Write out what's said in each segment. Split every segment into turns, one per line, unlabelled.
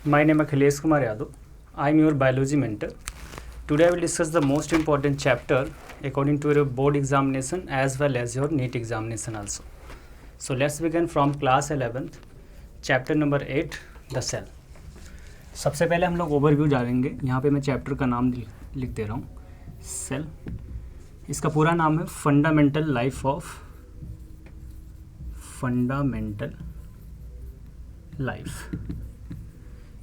My name is Akhilesh Kumar Yadav. I am your biology mentor. Today I will discuss the most important chapter according to your board examination as well as your NEET examination also. So let's begin from class 11th, chapter number 8, the cell. सबसे पहले हम लोग overview जानेंगे. यहाँ पे मैं chapter का नाम लिख दे रहा हूँ, सेल. इसका पूरा नाम है fundamental life of fundamental life.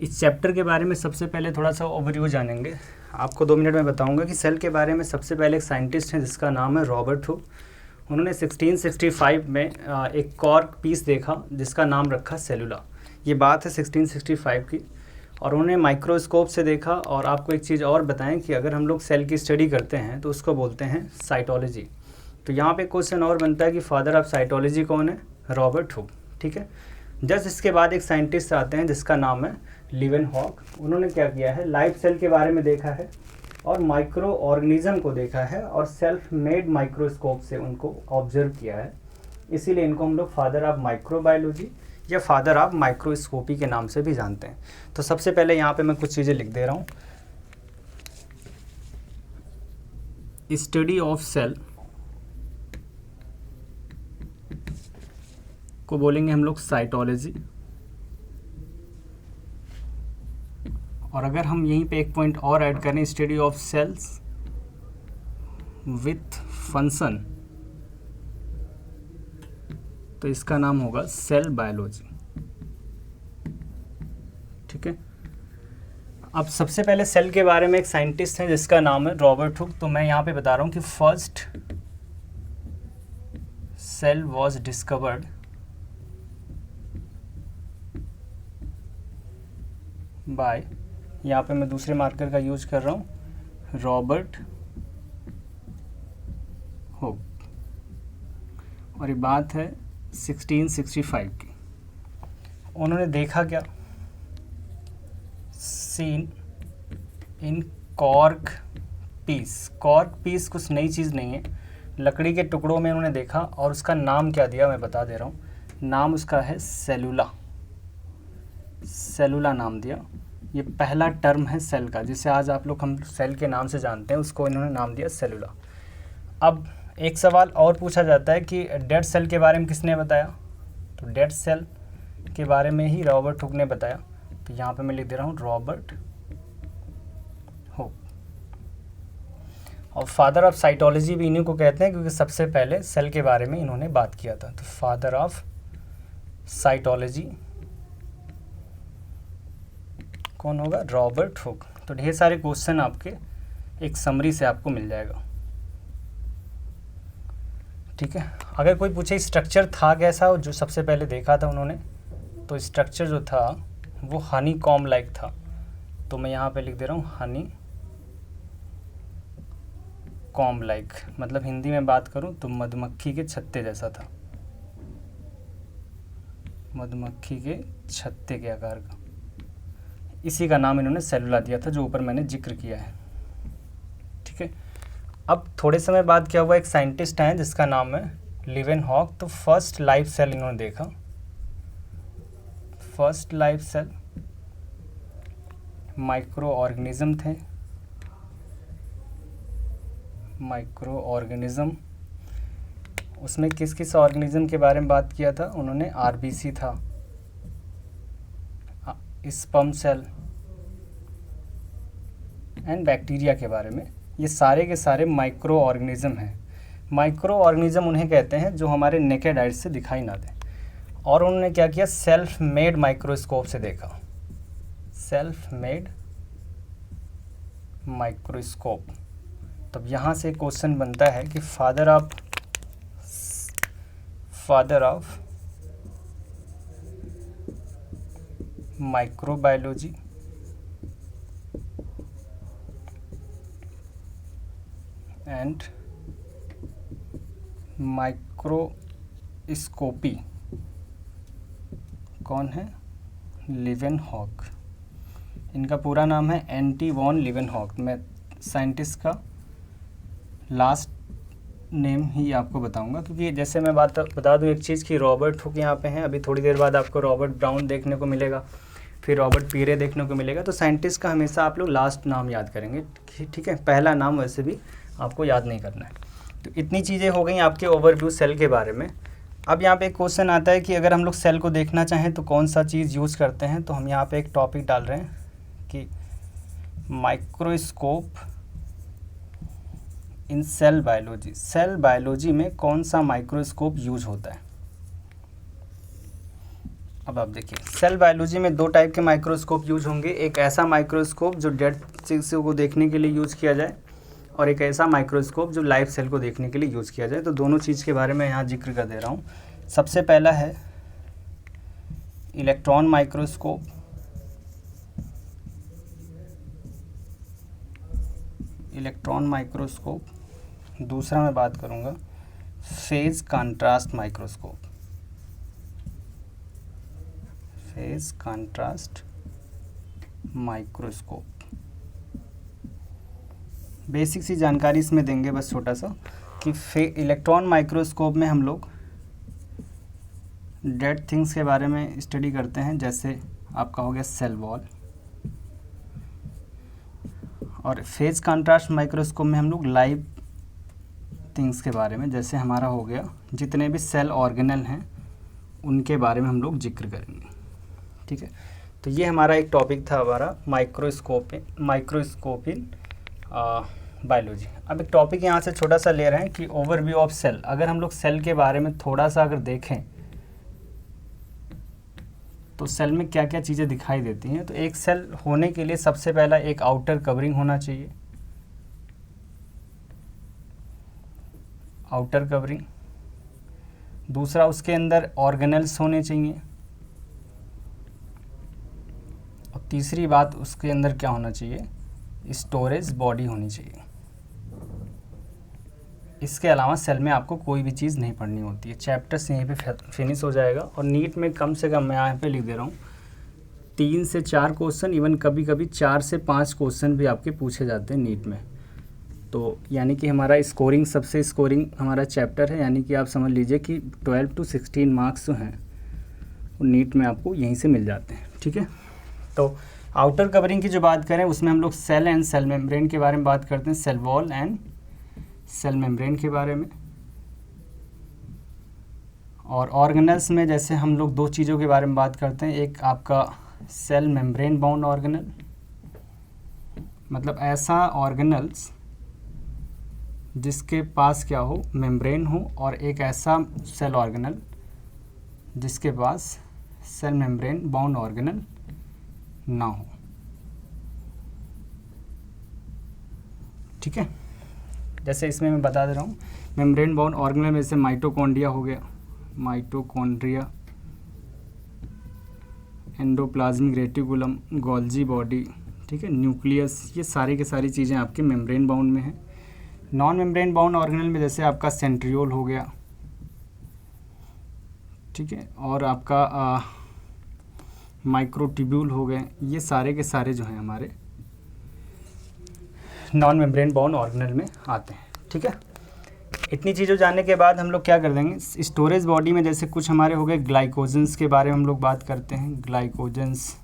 इस चैप्टर के बारे में सबसे पहले थोड़ा सा ओवरव्यू जानेंगे. आपको 2 मिनट में बताऊंगा कि सेल के बारे में सबसे पहले एक साइंटिस्ट हैं जिसका नाम है रॉबर्ट हुक. उन्होंने 1665 में एक कॉर्क पीस देखा जिसका नाम रखा सेलुला. ये बात है 1665 की. और उन्होंने माइक्रोस्कोप से देखा. और आपको एक चीज़ और बताएं कि अगर हम लोग सेल की स्टडी करते हैं तो उसको बोलते हैं साइटोलॉजी. तो यहाँ पे क्वेश्चन और बनता है कि फादर ऑफ साइटोलॉजी कौन है? Robert Hooke. ठीक है. जस्ट इसके बाद एक साइंटिस्ट आते हैं जिसका नाम है लीवेनहॉक. उन्होंने क्या किया है, लाइफ सेल के बारे में देखा है और माइक्रो ऑर्गेनिज्म को देखा है और सेल्फ मेड माइक्रोस्कोप से उनको ऑब्जर्व किया है. इसीलिए इनको हम लोग फादर ऑफ माइक्रोबायोलॉजी या फादर ऑफ माइक्रोस्कोपी के नाम से भी जानते हैं. तो सबसे पहले यहाँ पे मैं कुछ चीज़ें लिख दे रहा हूँ. स्टडी ऑफ सेल को बोलेंगे हम लोग साइटोलॉजी. और अगर हम यहीं पे एक पॉइंट और ऐड करें, study of sales with function, तो इसका नाम होगा सेल बायोलॉजी. ठीक है. अब सबसे पहले सेल के बारे में एक साइंटिस्ट हैं जिसका नाम है रॉबर्ट हुक. तो मैं यहाँ पे बता रहा हूँ कि first cell was discovered by, यहाँ पे मैं दूसरे मार्कर का यूज कर रहा हूँ, रॉबर्ट हुक. और ये बात है 1665 की. उन्होंने देखा क्या, seen in cork piece. Cork piece कुछ नई चीज़ नहीं है, लकड़ी के टुकड़ों में उन्होंने देखा और उसका नाम क्या दिया मैं बता दे रहा हूँ. नाम उसका है सेलुला. सेलुला नाम दिया. ये पहला टर्म है सेल का, जिसे आज आप लोग हम सेल के नाम से जानते हैं, उसको इन्होंने नाम दिया सेलुला. अब एक सवाल और पूछा जाता है कि डेड सेल के बारे में किसने बताया? तो डेड सेल के बारे में ही रॉबर्ट हुक ने बताया. तो यहाँ पे मैं लिख दे रहा हूँ रॉबर्ट हुक. और फादर ऑफ साइटोलॉजी भी इन्हीं को कहते हैं क्योंकि सबसे पहले सेल के बारे में इन्होंने बात किया था. तो फादर ऑफ साइटोलॉजी कौन होगा? Robert Hooke. तो ढेर सारे क्वेश्चन आपके एक समरी से आपको मिल जाएगा. ठीक है. अगर कोई पूछे स्ट्रक्चर था कैसा जो सबसे पहले देखा था उन्होंने, तो स्ट्रक्चर जो था वो हनी कॉम लाइक था. तो मैं यहाँ पे लिख दे रहा हूँ हनी कॉम लाइक. मतलब हिंदी में बात करूँ तो मधुमक्खी के छत्ते जैसा था. मधुमक्खी के छत्ते के आकार का. इसी का नाम इन्होंने सेलुला दिया था जो ऊपर मैंने जिक्र किया है. ठीक है. अब थोड़े समय बाद क्या हुआ, एक साइंटिस्ट हैं जिसका नाम है लीवेनहॉक. तो फर्स्ट लाइफ सेल इन्होंने देखा. First life cell microorganism थे. माइक्रो ऑर्गेनिज्म, उसमें किस किस ऑर्गेनिज्म के बारे में बात किया था उन्होंने? आरबीसी था, स्पर्म सेल एंड बैक्टीरिया के बारे में. ये सारे के सारे माइक्रो ऑर्गेनिज्म हैं. माइक्रो ऑर्गेनिज्म उन्हें कहते हैं जो हमारे नेकेड आइज से दिखाई ना दें. और उन्होंने क्या किया, सेल्फ मेड माइक्रोस्कोप से देखा. Self made microscope. तब यहाँ से क्वेश्चन बनता है कि father of microbiology and microscopy कौन है? लीवेनहॉक. इनका पूरा नाम है एंटी वॉन लीवेनहॉक. मैं साइंटिस्ट का लास्ट नेम ही आपको बताऊंगा क्योंकि जैसे मैं बता दूं एक चीज़ कि रॉबर्ट हुक यहाँ पे हैं. अभी थोड़ी देर बाद आपको रॉबर्ट ब्राउन देखने को मिलेगा. फिर रॉबर्ट पीरे देखने को मिलेगा। तो साइंटिस्ट का हमेशा आप लोग लास्ट नाम याद करेंगे, ठीक है, पहला नाम वैसे भी आपको याद नहीं करना है। तो इतनी चीज़ें हो गई आपके ओवरव्यू सेल के बारे में। अब यहाँ पे एक क्वेश्चन आता है कि अगर हम लोग सेल को देखना चाहें तो कौन सा चीज़ यूज़ करते हैं। तो हम यहाँ पे एक टॉपिक डाल रहे हैं कि microscope in cell biology. Cell biology में कौन सा माइक्रोस्कोप यूज होता है। अब आप देखिए, सेल बायोलॉजी में दो टाइप के माइक्रोस्कोप यूज होंगे। एक ऐसा माइक्रोस्कोप जो डेड सेल को देखने के लिए यूज़ किया जाए, और एक ऐसा माइक्रोस्कोप जो लाइव सेल को देखने के लिए यूज़ किया जाए। तो दोनों चीज़ के बारे में यहाँ जिक्र कर दे रहा हूँ। सबसे पहला है इलेक्ट्रॉन माइक्रोस्कोप, इलेक्ट्रॉन माइक्रोस्कोप। दूसरा मैं बात करूँगा phase contrast microscope, phase contrast microscope. Basic सी जानकारी इसमें देंगे बस छोटा सा कि इलेक्ट्रॉन माइक्रोस्कोप में हम लोग डेड थिंग्स के बारे में स्टडी करते हैं, जैसे आपका हो गया सेल वॉल। और फेज कंट्रास्ट माइक्रोस्कोप में हम लोग लाइव थिंग्स के बारे में, जैसे हमारा हो गया जितने भी सेल ऑर्गेनल हैं उनके बारे में हम लोग जिक्र करेंगे, ठीक है। तो ये हमारा एक टॉपिक था हमारा माइक्रोस्कोप इन बायोलॉजी। अब एक टॉपिक यहाँ से छोटा सा ले रहे हैं कि ओवरव्यू ऑफ सेल। अगर हम लोग सेल के बारे में थोड़ा सा अगर देखें तो सेल में क्या क्या चीज़ें दिखाई देती हैं। तो एक सेल होने के लिए सबसे पहला एक आउटर कवरिंग होना चाहिए, आउटर कवरिंग। दूसरा उसके अंदर ऑर्गेनल्स होने चाहिए। और तीसरी बात उसके अंदर क्या होना चाहिए, स्टोरेज बॉडी होनी चाहिए। इसके अलावा सेल में आपको कोई भी चीज़ नहीं पढ़नी होती है। चैप्टर्स यहीं पे फिनिश हो जाएगा। और नीट में कम से कम मैं यहाँ पे लिख दे रहा हूँ 3 से 4 क्वेश्चन, इवन कभी कभी 4 से 5 क्वेश्चन भी आपके पूछे जाते हैं नीट में। तो यानी कि हमारा स्कोरिंग, सबसे स्कोरिंग हमारा चैप्टर है। यानी कि आप समझ लीजिए कि 12 to 16 मार्क्स जो हैं वो नीट में आपको यहीं से मिल जाते हैं, ठीक है। तो आउटर कवरिंग की जो बात करें उसमें हम लोग सेल एंड सेल मेम्ब्रेन के बारे में बात करते हैं, cell wall and cell membrane के बारे में। और ऑर्गेनल्स में जैसे हम लोग दो चीज़ों के बारे में बात करते हैं, एक आपका सेल मेम्ब्रेन बाउंड ऑर्गेनल, मतलब ऐसा ऑर्गेनल्स जिसके पास क्या हो, मेम्ब्रेन हो, और एक ऐसा सेल ऑर्गेनल जिसके पास सेल मेम्ब्रेन बाउंड ऑर्गेनल ना हो, ठीक है। जैसे इसमें मैं बता दे रहा हूँ, मेम्ब्रेन बाउंड ऑर्गेनल में जैसे माइटोकॉन्ड्रिया हो गया, mitochondria, endoplasmic reticulum, Golgi body, ठीक है, न्यूक्लियस, ये सारी की सारी चीज़ें आपके मेम्ब्रेन बाउंड में हैं। नॉन मेम्ब्रेन बाउंड ऑर्गेनल में जैसे आपका सेंट्रियोल हो गया, ठीक है, और आपका माइक्रोट्यूब्यूल हो गए, ये सारे के सारे जो हैं हमारे नॉन मेम्ब्रेन बाउंड ऑर्गेनल में आते हैं, ठीक है। इतनी चीज़ों जानने के बाद हम लोग क्या कर देंगे, स्टोरेज बॉडी में जैसे कुछ हमारे हो गए ग्लाइकोजेंस के बारे में हम लोग बात करते हैं, ग्लाइकोजेंस,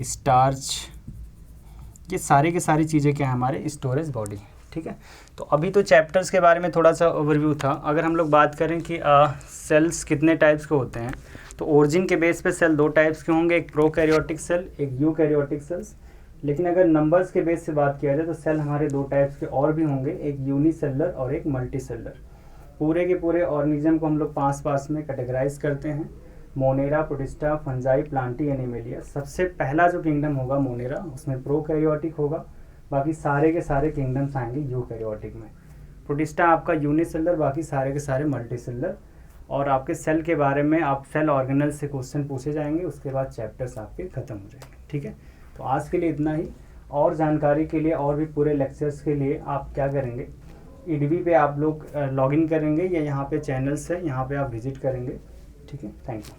स्टार्च, ये सारे के सारी चीज़ें क्या हैं हमारे स्टोरेज बॉडी, ठीक है। तो अभी तो चैप्टर्स के बारे में थोड़ा सा ओवरव्यू था। अगर हम लोग बात करें कि सेल्स कितने टाइप्स के होते हैं, तो ओरिजिन के बेस पे सेल 2 टाइप्स के होंगे, एक प्रोकैरियोटिक सेल, एक यूकैरियोटिक सेल्स। लेकिन अगर नंबर्स के बेस से बात किया जाए तो सेल हमारे 2 टाइप्स के और भी होंगे, एक यूनिसेलुलर और एक मल्टीसेलुलर। पूरे के पूरे ऑर्गेनिज्म को हम लोग 5 में कैटेगराइज करते हैं, Monera, protista, fungi, Plantae, animalia. सबसे पहला जो किंगडम होगा मोनेरा, उसमें प्रोकैरियोटिक होगा, बाकी सारे के सारे किंगडम्स आएंगे यूकैरियोटिक में। प्रोटिस्टा आपका यूनिसेलुलर, बाकी सारे के सारे मल्टीसेलुलर। और आपके सेल के बारे में आप सेल ऑर्गेनल से क्वेश्चन पूछे जाएंगे, उसके बाद चैप्टर्स आपके ख़त्म हो जाएंगे, ठीक है। तो आज के लिए इतना ही। और जानकारी के लिए और भी पूरे लेक्चर्स के लिए आप क्या करेंगे, EDB पे आप लोग लॉगिन करेंगे या यहाँ पे चैनल्स है, यहाँ पे आप विजिट करेंगे, ठीक है। Thank you.